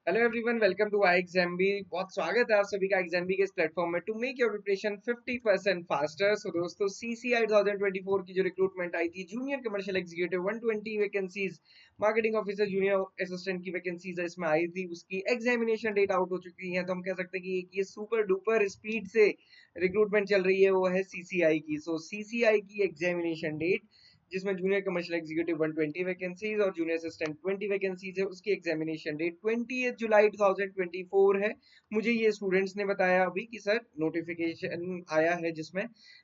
Hello everyone, welcome to आई एग्जाम्बी। बहुत स्वागत है आप सभी का एग्जाम्बी के इस प्लेटफॉर्म में to make your preparation 50% faster. So दोस्तों, सीसीआई 2024 की जो रिक्रूटमेंट आई थी, junior commercial executive 120 vacancies, marketing officer, junior assistant की वैकेंसीज इसमें आई थी। उसकी एग्जामिनेशन डेट आउट हो चुकी है, तो हम कह सकते हैं कि ये सुपर डुपर स्पीड से रिक्रूटमेंट चल रही है, वो है सीसीआई की। सो सीसीआई की एग्जामिनेशन डेट, जिसमें जूनियर कमर्शियल एग्जीक्यूटिव 120 वैकेंसीज और जूनियर असिस्टेंट 20 वैकेंसीज है, उसकी एग्जामिनेशन डेट 20 जुलाई 2024 है। मुझे ये स्टूडेंट्स ने बताया अभी कि सर नोटिफिकेशन आया है, जिसमें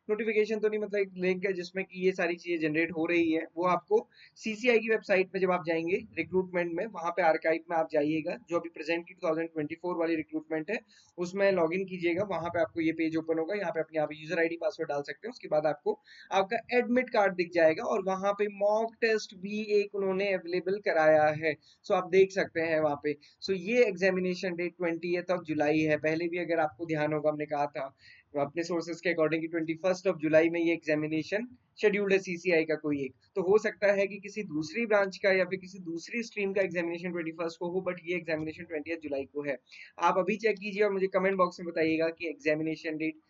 नोटिफिकेशन तो नहीं, मतलब एक लिंक है जिसमें कि ये सारी चीजें जनरेट हो रही है। वो आपको सीसीआई की वेबसाइट पे जब आप जाएंगे रिक्रूटमेंट में, वहां पे आर्काइव में आप जाइएगा, जो अभी प्रेजेंट की 2024 वाली रिक्रूटमेंट है उसमें लॉग इन कीजिएगा। वहां पे आपको ये पेज ओपन होगा, यहाँ पे अपनी आप यूजर आईडी पासवर्ड डाल सकते हैं। उसके बाद आपको आपका एडमिट कार्ड दिख जाएगा और वहां पे मॉक टेस्ट भी एक उन्होंने अवेलेबल कराया है। सो आप देख सकते हैं वहां पे। सो ये एग्जामिनेशन डेट 20 जुलाई है। पहले भी अगर आपको ध्यान होगा, हमने कहा था अपने सोर्सेज के अकॉर्डिंग कि 21 जुलाई में ये एग्जामिनेशन शेड्यूल्ड है सीसीआई का कोई एक। तो हो सकता है कि किसी दूसरी ब्रांच का या फिर किसी दूसरी स्ट्रीम का एग्जामिनेशन 21 को हो, बट ये एग्जामिनेशन 20 जुलाई को है। आप अभी चेक कीजिए और मुझे कमेंट बॉक्स में बताइएगा कि examination date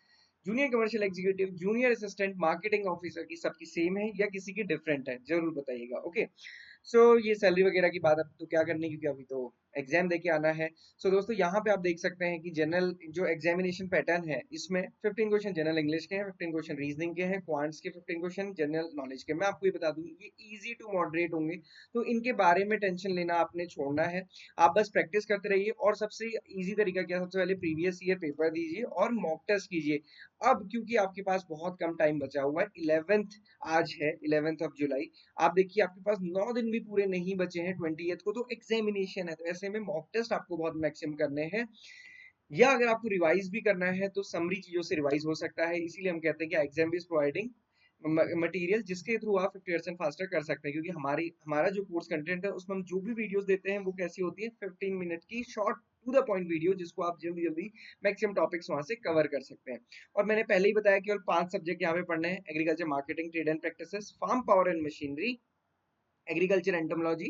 junior commercial executive, junior assistant, marketing officer की सबकी सेम है या किसी की डिफरेंट है, जरूर बताइएगा। ओके। सो ये सैलरी वगैरह की बात अब तो क्या करनी, क्योंकि अभी तो एग्जाम देके आना है। सो दोस्तों, यहाँ पे आप देख सकते हैं कि जनरल जो एग्जामिनेशन पैटर्न है, इसमें 15 क्वेश्चन जनरल इंग्लिश के हैं, 15 क्वेश्चन रीजनिंग के हैं, क्वांट्स के 15 क्वेश्चन, जनरल नॉलेज के। मैं आपको ये बता दूं, ये इजी टू मॉडरेट होंगे, तो इनके बारे में टेंशन लेना आपने छोड़ना है। आप बस प्रैक्टिस करते रहिए। और सबसे इजी तरीका क्या है, सबसे पहले प्रीवियस ईयर पेपर दीजिए और मॉक टेस्ट कीजिए। अब क्योंकि आपके पास बहुत कम टाइम बचा हुआ है, 11th आज है, 11 जुलाई। आप देखिए, आपके पास 9 दिन भी पूरे नहीं बचे हैं 20th को, तो एग्जामिनेशन है। तो ऐसे में मॉक टेस्ट आपको बहुत मैक्सिमम करने हैं, या अगर आपको रिवाइज भी करना है तो समरी चीजों से रिवाइज हो सकता है। इसीलिए हम कहते हैं कि एग्जाम इज प्रोवाइडिंग मटेरियल, जिसके थ्रू आप 50% फास्टर कर सकते हैं। क्योंकि हमारा जो कोर्स कंटेंट है, उसमें हम जो भी वीडियोस देते हैं वो कैसी होती है, 15 मिनट की short to the point video, जिसको आप जल्दी जल्दी मैक्सिमम टॉपिक्स वहां से कवर कर सकते हैं। और मैंने पहले ही बताया कि और 5 सब्जेक्ट यहाँ पे पढ़ने हैं: agriculture, marketing, trade and practices, farm power and machinery, agriculture entomology,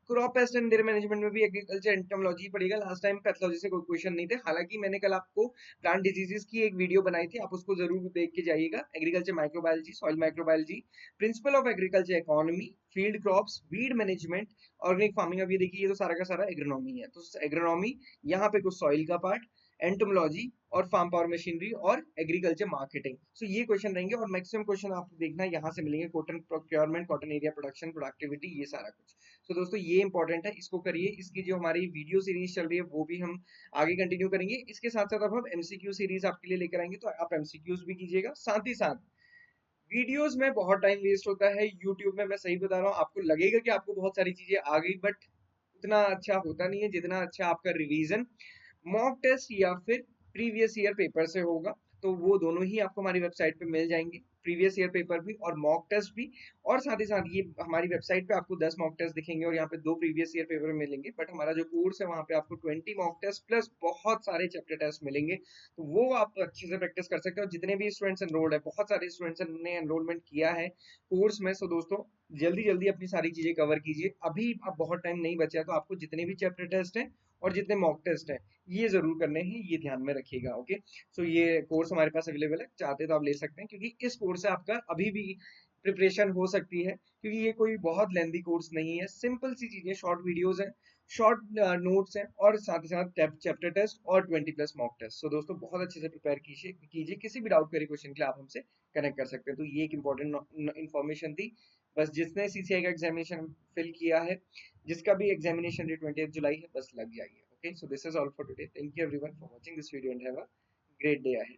crop pest and dairy management में भी एग्रीकल्चर एंटोमोलॉजी पड़ेगा। लास्ट टाइम पैथोलॉजी से कोई क्वेश्चन नहीं थे, हालांकि मैंने कल आपको प्लांट डिजीजेस की एक वीडियो बनाई थी, आप उसको जरूर देख के जाइएगा। Agriculture microbiology, soil microbiology, principle of agriculture economy, field crops, weed management, organic farming. अब ये देखिए, ये तो सारा का सारा एग्रोनॉमी है। तो एग्रोनॉमी, यहाँ पे कुछ सॉइल का पार्ट, एंटोमोलॉजी और फार्म पावर मशीनरी और एग्रीकल्चर मार्केटिंग। सो ये क्वेश्चन रहेंगे और मैक्सिमम क्वेश्चन आपको देखना है यहाँ से मिलेंगे: cotton procurement, cotton area production, productivity, ये सारा कुछ। तो दोस्तों, ये इंपॉर्टेंट है, इसको करिए। इसकी जो हमारी वीडियो सीरीज चल रही है वो भी हम आगे कंटिन्यू करेंगे। इसके साथ साथ अब हम एमसीक्यू सीरीज आपके लिए लेकर आएंगे, तो आप एमसीक्यूज भी कीजिएगा। साथ ही साथ वीडियोस में बहुत टाइम वेस्ट होता है यूट्यूब में, मैं सही बता रहा हूँ। आपको लगेगा कि आपको बहुत सारी चीजें आ गई, बट उतना अच्छा होता नहीं है जितना अच्छा आपका रिवीजन मॉक टेस्ट या फिर प्रीवियस ईयर पेपर से होगा। तो वो दोनों ही आपको हमारी वेबसाइट पे मिल जाएंगे, प्रीवियस ईयर पेपर भी और मॉक टेस्ट भी। और साथ ही साथ ये हमारी वेबसाइट पे आपको 10 मॉक टेस्ट दिखेंगे और यहाँ पे 2 प्रीवियस ईयर पेपर मिलेंगे। बट हमारा जो कोर्स है, वहाँ पे आपको 20 मॉक टेस्ट प्लस बहुत सारे चैप्टर टेस्ट मिलेंगे, तो वो आप अच्छे से प्रैक्टिस कर सकते हो। जितने भी स्टूडेंट्स एनरोल्ड है, बहुत सारे स्टूडेंट्स ने एनरोलमेंट किया है कोर्स में। सो दोस्तों, जल्दी जल्दी अपनी सारी चीजें कवर कीजिए। अभी आप बहुत टाइम नहीं बचा है, तो आपको जितने भी चैप्टर टेस्ट हैं और जितने मॉक टेस्ट हैं, ये जरूर करने हैं, ये ध्यान में रखिएगा। ओके। सो ये कोर्स हमारे पास अवेलेबल है, चाहते तो आप ले सकते हैं, क्योंकि इस कोर्स से आपका अभी भी प्रिपरेशन हो सकती है। क्योंकि ये कोई बहुत लेंदी कोर्स नहीं है, सिंपल सी चीजें, शॉर्ट वीडियोस हैं, शॉर्ट नोट्स हैं, और साथ ही साथ चैप्टर टेस्ट और 20+ मॉक टेस्ट। सो दोस्तों, बहुत अच्छे से प्रिपेयर कीजिए। किसी भी डाउट क्वेरी क्वेश्चन के लिए आप हमसे कनेक्ट कर सकते हैं। तो ये एक इंपॉर्टेंट इन्फॉर्मेशन थी। बस जिसने सीसीआई का एग्जामिनेशन फिल किया है, जिसका भी एग्जामिनेशन डेट 20 जुलाई है, बस लग जाइए। Okay, so this is all for today. Thank you everyone for watching this video and have a great day ahead.